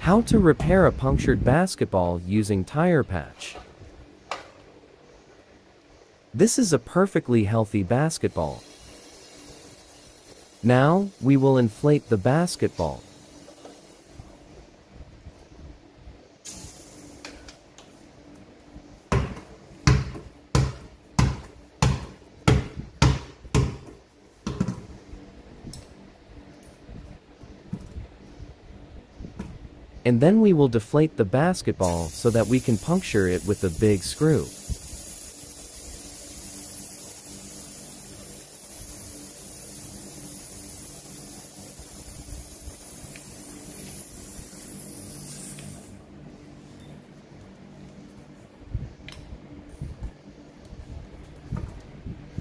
How to repair a punctured basketball using tire patch. This is a perfectly healthy basketball. Now, we will inflate the basketball. And then we will deflate the basketball so that we can puncture it with the big screw.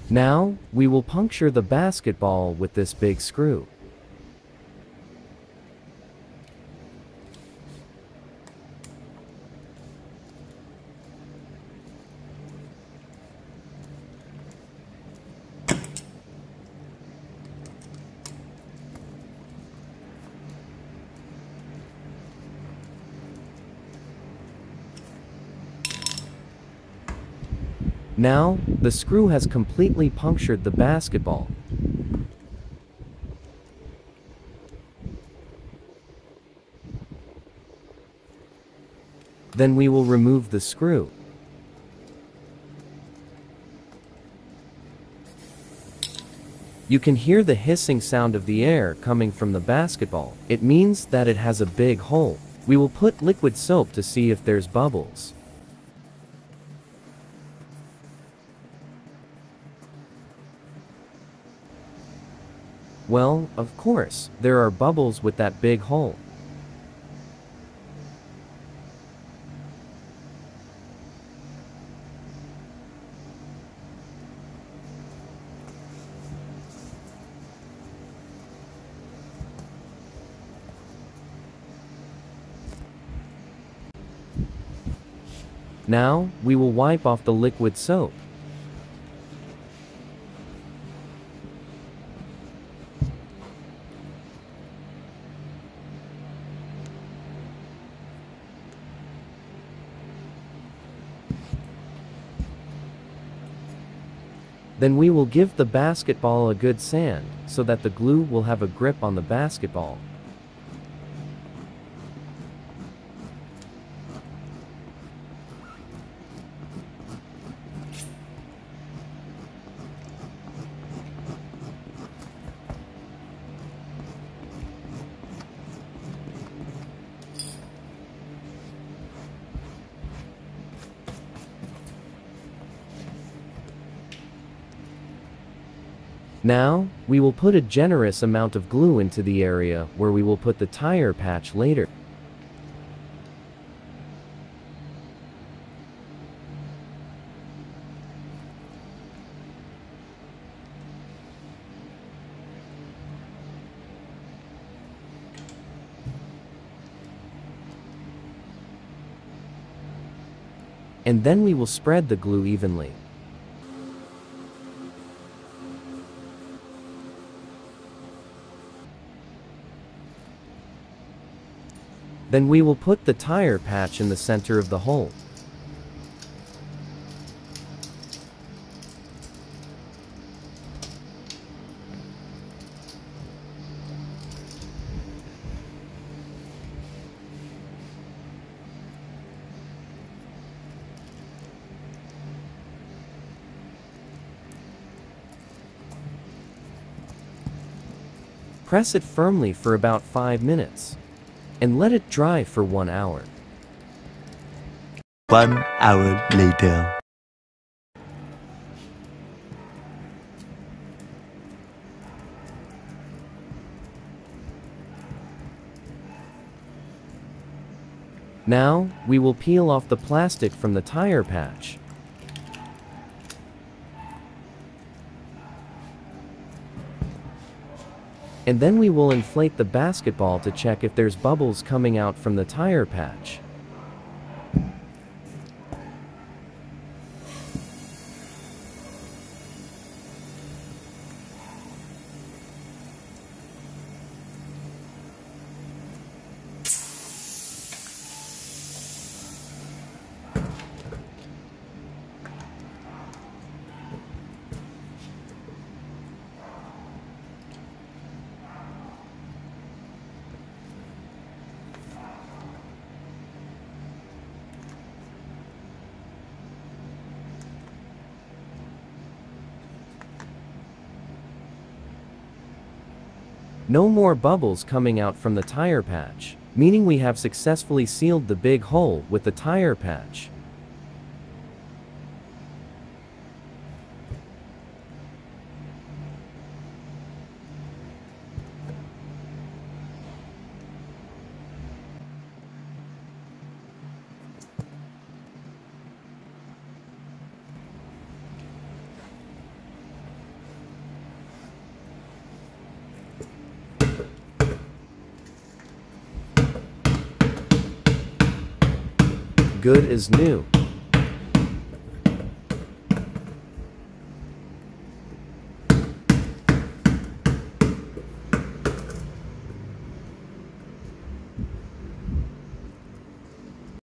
Now, we will puncture the basketball with this big screw. Now, the screw has completely punctured the basketball. Then we will remove the screw. You can hear the hissing sound of the air coming from the basketball. It means that it has a big hole. We will put liquid soap to see if there's bubbles. Well, of course, there are bubbles with that big hole. Now, we will wipe off the liquid soap. Then we will give the basketball a good sand, so that the glue will have a grip on the basketball. Now, we will put a generous amount of glue into the area where we will put the tire patch later. And then we will spread the glue evenly. Then we will put the tire patch in the center of the hole. Press it firmly for about 5 minutes. And let it dry for 1 hour. 1 hour later. Now, we will peel off the plastic from the tire patch. And then we will inflate the basketball to check if there's bubbles coming out from the tire patch. No more bubbles coming out from the tire patch, meaning we have successfully sealed the big hole with the tire patch. Good as new.